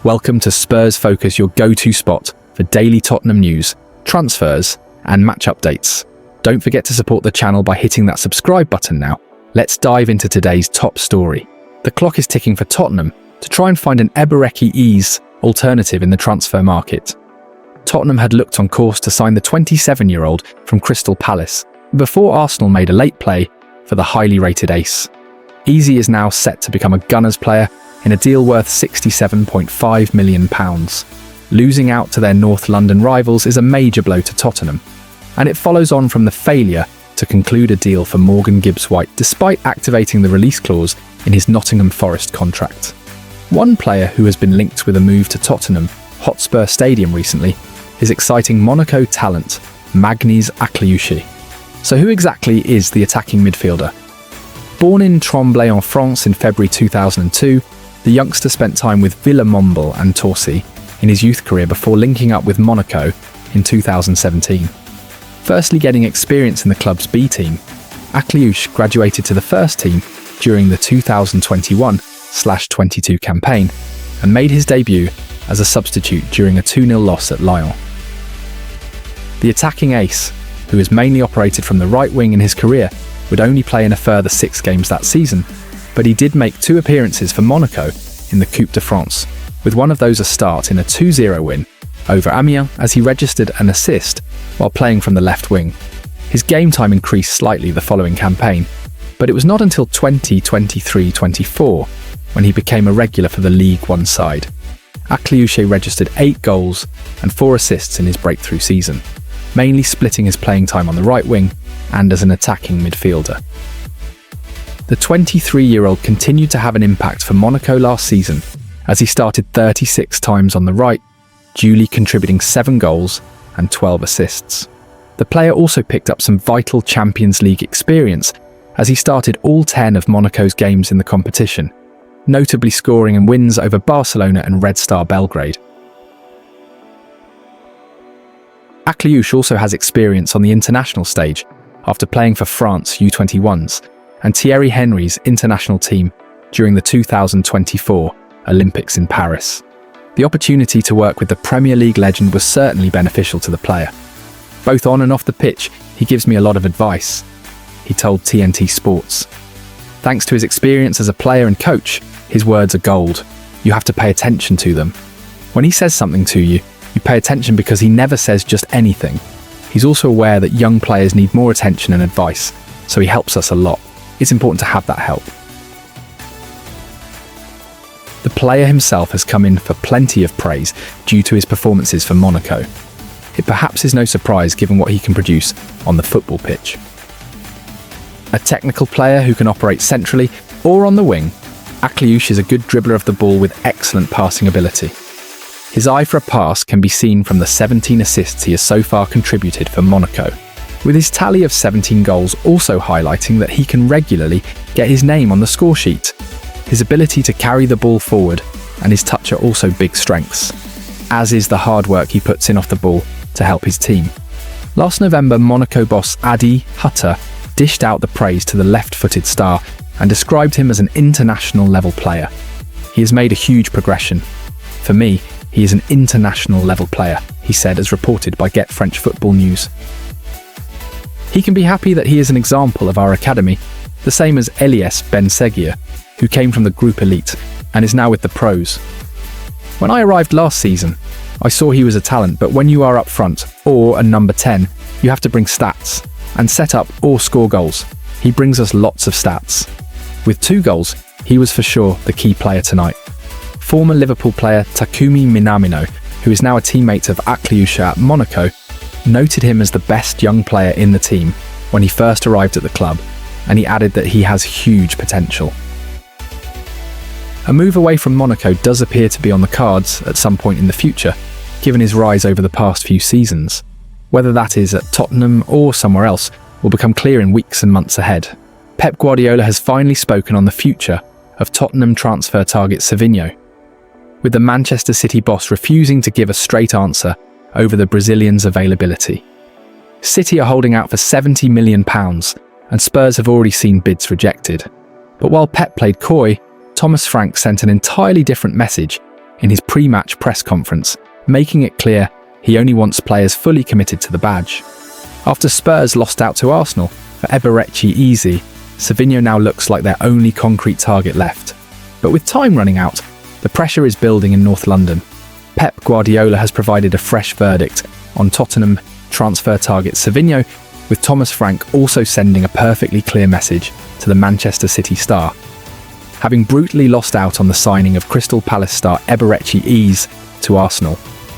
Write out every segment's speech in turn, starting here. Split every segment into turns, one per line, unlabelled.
Welcome to Spurs Focus, your go-to spot for daily Tottenham news, transfers, and match updates. Don't forget to support the channel by hitting that subscribe button now. Let's dive into today's top story. The clock is ticking for Tottenham to try and find an Eberki Eze alternative in the transfer market. Tottenham had looked on course to sign the 27-year-old from Crystal Palace before Arsenal made a late play for the highly rated ace. Eze is now set to become a Gunners player in a deal worth £67.5 million. Losing out to their North London rivals is a major blow to Tottenham, and it follows on from the failure to conclude a deal for Morgan Gibbs-White despite activating the release clause in his Nottingham Forest contract. One player who has been linked with a move to Tottenham Hotspur Stadium recently is exciting Monaco talent Magnes Aklushi. So who exactly is the attacking midfielder? Born in Tremblay en France in February 2002, the youngster spent time with Villarreal and Torcy in his youth career before linking up with Monaco in 2017. Firstly getting experience in the club's B team, Akliouche graduated to the first team during the 2021/22 campaign and made his debut as a substitute during a 2-0 loss at Lyon. The attacking ace, who has mainly operated from the right wing in his career, would only play in a further 6 games that season, but he did make 2 appearances for Monaco in the Coupe de France, with one of those a start in a 2-0 win over Amiens as he registered an assist while playing from the left wing. His game time increased slightly the following campaign, but it was not until 2023-24 when he became a regular for the League One side. Akliouche registered 8 goals and 4 assists in his breakthrough season, mainly splitting his playing time on the right wing and as an attacking midfielder. The 23-year-old continued to have an impact for Monaco last season as he started 36 times on the right, duly contributing 7 goals and 12 assists. The player also picked up some vital Champions League experience as he started all 10 of Monaco's games in the competition, notably scoring in wins over Barcelona and Red Star Belgrade. Akliouche also has experience on the international stage after playing for France U21s and Thierry Henry's international team during the 2024 Olympics in Paris. The opportunity to work with the Premier League legend was certainly beneficial to the player. Both on and off the pitch, he gives me a lot of advice, he told TNT Sports. Thanks to his experience as a player and coach, his words are gold. You have to pay attention to them. When he says something to you, you pay attention because he never says just anything. He's also aware that young players need more attention and advice, so he helps us a lot. It's important to have that help. The player himself has come in for plenty of praise due to his performances for Monaco. It perhaps is no surprise given what he can produce on the football pitch. A technical player who can operate centrally or on the wing, Akliouche is a good dribbler of the ball with excellent passing ability. His eye for a pass can be seen from the 17 assists he has so far contributed for Monaco, with his tally of 17 goals also highlighting that he can regularly get his name on the score sheet. His ability to carry the ball forward and his touch are also big strengths, as is the hard work he puts in off the ball to help his team. Last November, Monaco boss Adi Hutter dished out the praise to the left-footed star and described him as an international level player. He has made a huge progression. For me, he is an international level player, he said as reported by Get French Football News. He can be happy that he is an example of our academy, the same as Elias Ben Seguir, who came from the group elite and is now with the pros. When I arrived last season, I saw he was a talent, but when you are up front or a number 10, you have to bring stats and set up or score goals. He brings us lots of stats. With 2 goals, he was for sure the key player tonight. Former Liverpool player Takumi Minamino, who is now a teammate of Akliouche at Monaco, noted him as the best young player in the team when he first arrived at the club, and he added that he has huge potential. A move away from Monaco does appear to be on the cards at some point in the future, given his rise over the past few seasons. Whether that is at Tottenham or somewhere else will become clear in weeks and months ahead. Pep Guardiola has finally spoken on the future of Tottenham transfer target Savinho, with the Manchester City boss refusing to give a straight answer over the Brazilian's availability. City are holding out for £70 million, and Spurs have already seen bids rejected. But while Pep played coy, Thomas Frank sent an entirely different message in his pre-match press conference, making it clear he only wants players fully committed to the badge. After Spurs lost out to Arsenal for Eberki Eze, Savinho now looks like their only concrete target left. But with time running out, the pressure is building in North London. Pep Guardiola has provided a fresh verdict on Tottenham transfer target Savinho, with Thomas Frank also sending a perfectly clear message to the Manchester City star. Having brutally lost out on the signing of Crystal Palace star Eberki Eze to Arsenal,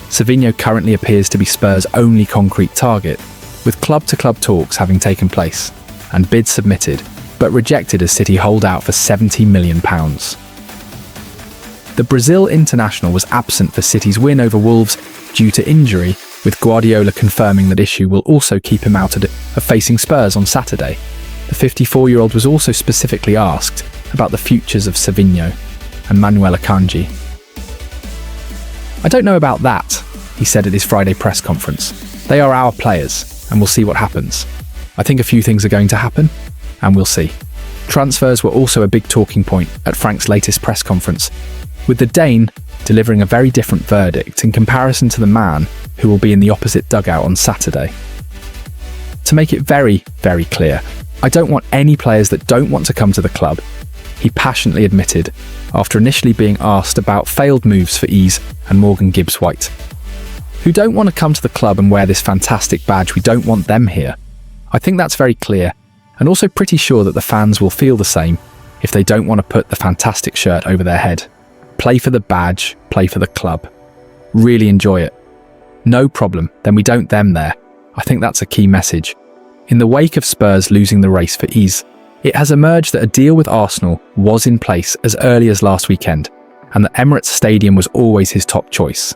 Savinho currently appears to be Spurs' only concrete target, with club-to-club talks having taken place and bids submitted, but rejected as City hold out for £70 million. The Brazil international was absent for City's win over Wolves due to injury, with Guardiola confirming that issue will also keep him out of facing Spurs on Saturday. The 54-year-old was also specifically asked about the futures of Savinho and Manuel Akanji. "I don't know about that," he said at his Friday press conference. "They are our players, and we'll see what happens. I think a few things are going to happen, and we'll see." Transfers were also a big talking point at Frank's latest press conference, with the Dane delivering a very different verdict in comparison to the man who will be in the opposite dugout on Saturday. "To make it very, very clear, I don't want any players that don't want to come to the club," he passionately admitted after initially being asked about failed moves for Eze and Morgan Gibbs-White. "Who don't want to come to the club and wear this fantastic badge, we don't want them here. I think that's very clear, and also pretty sure that the fans will feel the same if they don't want to put the fantastic shirt over their head. Play for the badge, play for the club. Really enjoy it. No problem, then we don't them there. I think that's a key message." In the wake of Spurs losing the race for Eze, it has emerged that a deal with Arsenal was in place as early as last weekend, and that Emirates Stadium was always his top choice.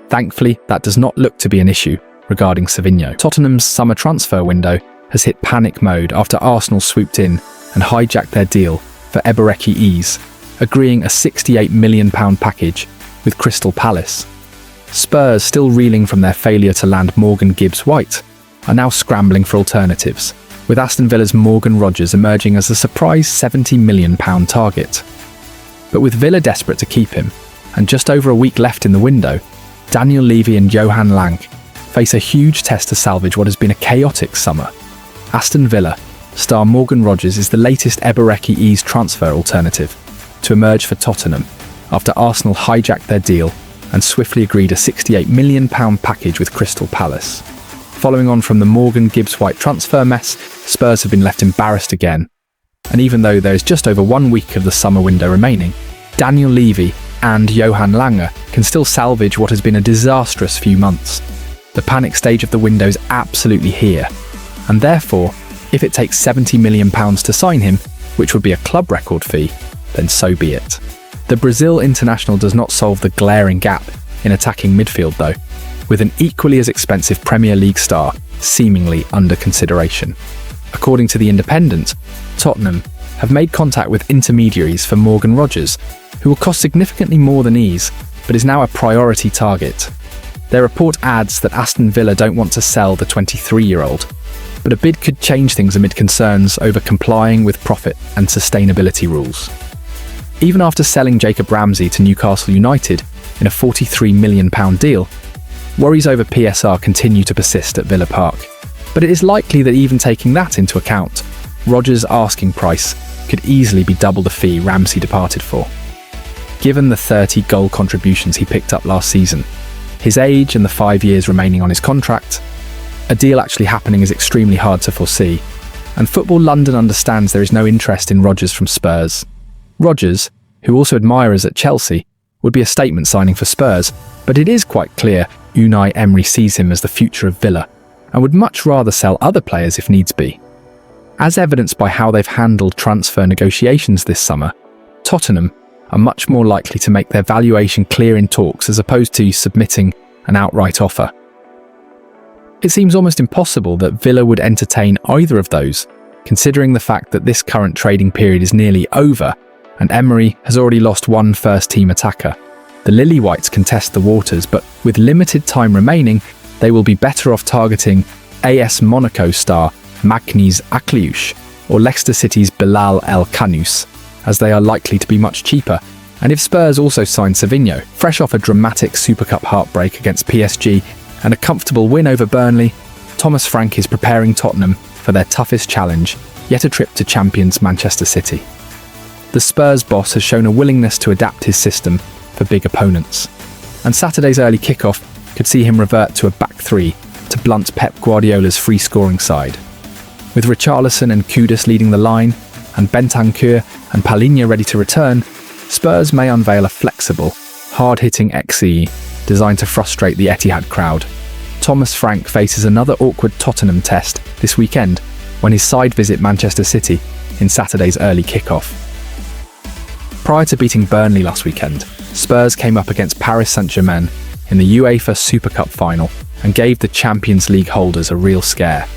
Thankfully, that does not look to be an issue regarding Savinho. Tottenham's summer transfer window has hit panic mode after Arsenal swooped in and hijacked their deal for Eberki Eze, agreeing a £68 million package with Crystal Palace. Spurs, still reeling from their failure to land Morgan Gibbs-White, are now scrambling for alternatives, with Aston Villa's Morgan Rogers emerging as a surprise £70 million target. But with Villa desperate to keep him, and just over a week left in the window, Daniel Levy and Johan Lang face a huge test to salvage what has been a chaotic summer. Aston Villa star Morgan Rogers is the latest Eberki Eze transfer alternative to emerge for Tottenham after Arsenal hijacked their deal and swiftly agreed a £68 million package with Crystal Palace. Following on from the Morgan Gibbs-White transfer mess, Spurs have been left embarrassed again. And even though there is just over 1 week of the summer window remaining, Daniel Levy and Johan Lange can still salvage what has been a disastrous few months. The panic stage of the window is absolutely here, and therefore, if it takes £70 million to sign him, which would be a club record fee, then so be it. The Brazil international does not solve the glaring gap in attacking midfield though, with an equally as expensive Premier League star seemingly under consideration. According to The Independent, Tottenham have made contact with intermediaries for Morgan Rogers, who will cost significantly more than Eze, but is now a priority target. Their report adds that Aston Villa don't want to sell the 23-year-old, but a bid could change things amid concerns over complying with profit and sustainability rules. Even after selling Jacob Ramsey to Newcastle United in a £43 million deal, worries over PSR continue to persist at Villa Park. But it is likely that even taking that into account, Rogers' asking price could easily be double the fee Ramsey departed for. Given the 30 goal contributions he picked up last season, his age and the 5 years remaining on his contract, a deal actually happening is extremely hard to foresee, and Football London understands there is no interest in Rogers from Spurs. Rogers, who also admires at Chelsea, would be a statement signing for Spurs, but it is quite clear Unai Emery sees him as the future of Villa, and would much rather sell other players if needs be. As evidenced by how they've handled transfer negotiations this summer, Tottenham are much more likely to make their valuation clear in talks as opposed to submitting an outright offer. It seems almost impossible that Villa would entertain either of those, considering the fact that this current trading period is nearly over and Emery has already lost one first-team attacker. The Lilywhites contest the waters, but with limited time remaining, they will be better off targeting AS Monaco star Magnes Aklushi or Leicester City's Bilal El Khanous, as they are likely to be much cheaper And if Spurs also sign Savinho, fresh off a dramatic Super Cup heartbreak against PSG and a comfortable win over Burnley, Thomas Frank is preparing Tottenham for their toughest challenge, yet a trip to champions Manchester City. The Spurs boss has shown a willingness to adapt his system for big opponents, and Saturday's early kickoff could see him revert to a back three to blunt Pep Guardiola's free-scoring side. With Richarlison and Kudus leading the line, and Bentancur and Palhinha ready to return, Spurs may unveil a flexible, hard-hitting XE designed to frustrate the Etihad crowd. Thomas Frank faces another awkward Tottenham test this weekend when his side visit Manchester City in Saturday's early kickoff. Prior to beating Burnley last weekend, Spurs came up against Paris Saint-Germain in the UEFA Super Cup final and gave the Champions League holders a real scare.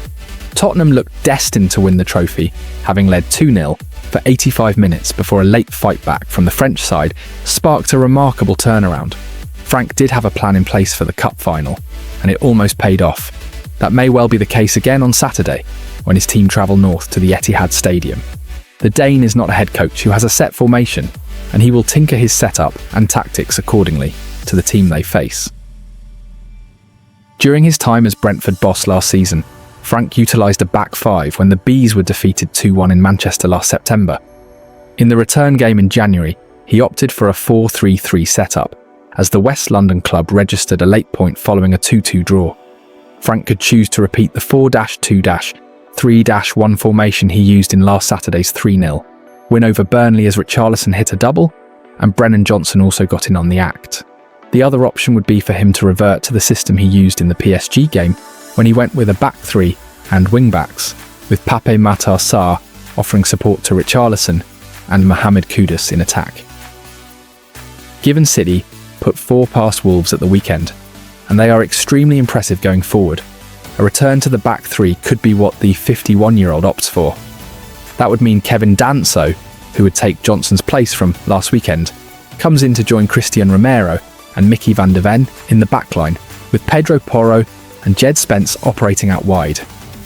Tottenham looked destined to win the trophy, having led 2-0 for 85 minutes before a late fight back from the French side sparked a remarkable turnaround. Frank did have a plan in place for the cup final, and it almost paid off. That may well be the case again on Saturday, when his team travel north to the Etihad Stadium. The Dane is not a head coach who has a set formation, and he will tinker his setup and tactics accordingly to the team they face. During his time as Brentford boss last season, Frank utilised a back five when the Bees were defeated 2-1 in Manchester last September. In the return game in January, he opted for a 4-3-3 setup, as the West London club registered a late point following a 2-2 draw. Frank could choose to repeat the 4-2-3-1 formation he used in last Saturday's 3-0 win over Burnley as Richarlison hit a double, and Brennan Johnson also got in on the act. The other option would be for him to revert to the system he used in the PSG game when he went with a back three and wing-backs, with Pape Matar Sarr offering support to Richarlison and Mohamed Kudus in attack. Given City put 4 past Wolves at the weekend, and they are extremely impressive going forward, a return to the back three could be what the 51-year-old opts for. That would mean Kevin Danso, who would take Johnson's place from last weekend, comes in to join Christian Romero and Mickey van de Ven in the backline, with Pedro Porro and Jed Spence operating out wide.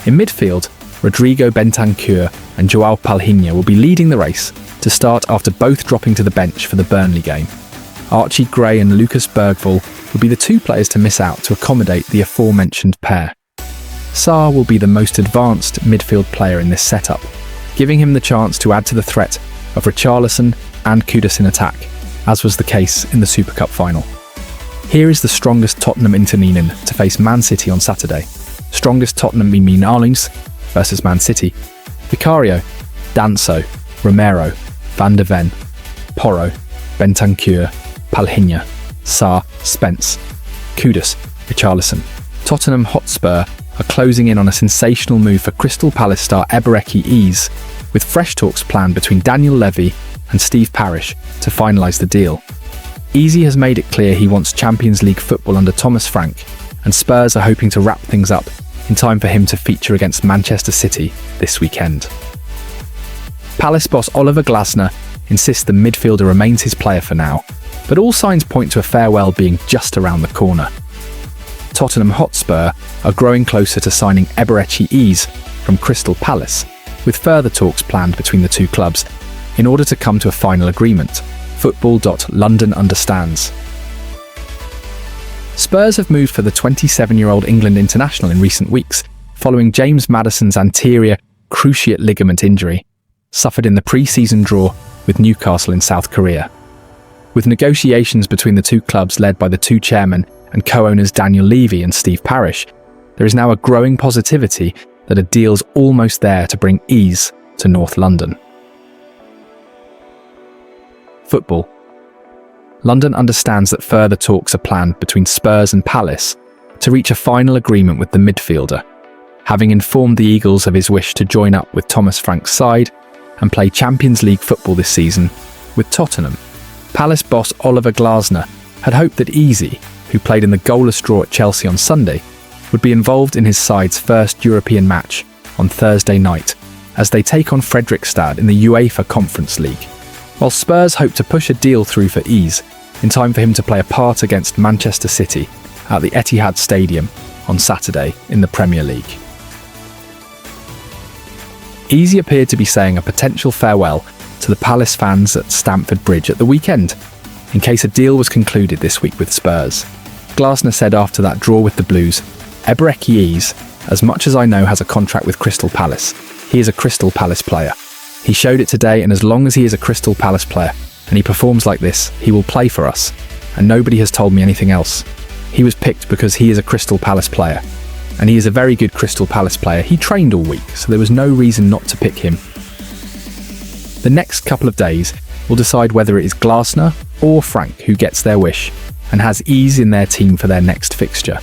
In midfield, Rodrigo Bentancur and Joao Palhinha will be leading the race to start after both dropping to the bench for the Burnley game. Archie Gray and Lucas Bergvall will be the 2 players to miss out to accommodate the aforementioned pair. Sarr will be the most advanced midfield player in this setup, giving him the chance to add to the threat of Richarlison and Kudus in attack, as was the case in the Super Cup final. Here is the strongest Tottenham Interneinen to face Man City on Saturday. Strongest Tottenham Minalins versus Man City. Vicario, Danso, Romero, Van de Ven, Porro, Bentancur, Palhinha, Sarr, Spence, Kudus, Richarlison. Tottenham Hotspur are closing in on a sensational move for Crystal Palace star Eberki Eze, with fresh talks planned between Daniel Levy and Steve Parish to finalise the deal. Eze has made it clear he wants Champions League football under Thomas Frank, and Spurs are hoping to wrap things up in time for him to feature against Manchester City this weekend. Palace boss Oliver Glasner insists the midfielder remains his player for now, but all signs point to a farewell being just around the corner. Tottenham Hotspur are growing closer to signing Eberki Eze from Crystal Palace, with further talks planned between the 2 clubs in order to come to a final agreement. Football.London understands. Spurs have moved for the 27-year-old England international in recent weeks, following James Maddison's anterior cruciate ligament injury, suffered in the pre-season draw with Newcastle in South Korea. With negotiations between the 2 clubs led by the 2 chairmen and co-owners Daniel Levy and Steve Parish, there is now a growing positivity that a deal's almost there to bring Eze to North London. Football. London understands that further talks are planned between Spurs and Palace to reach a final agreement with the midfielder, having informed the Eagles of his wish to join up with Thomas Frank's side and play Champions League football this season with Tottenham. Palace boss Oliver Glasner had hoped that Eze, who played in the goalless draw at Chelsea on Sunday, would be involved in his side's first European match on Thursday night as they take on Fredrikstad in the UEFA Conference League, while Spurs hope to push a deal through for Eze in time for him to play a part against Manchester City at the Etihad Stadium on Saturday in the Premier League. Eze appeared to be saying a potential farewell to the Palace fans at Stamford Bridge at the weekend, in case a deal was concluded this week with Spurs. Glasner said after that draw with the Blues, "Eberki Eze, as much as I know, has a contract with Crystal Palace. He is a Crystal Palace player. He showed it today, and as long as he is a Crystal Palace player and he performs like this, he will play for us. And nobody has told me anything else. He was picked because he is a Crystal Palace player. And he is a very good Crystal Palace player. He trained all week, so there was no reason not to pick him." The next couple of days will decide whether it is Glasner or Frank who gets their wish and has Eze in their team for their next fixture.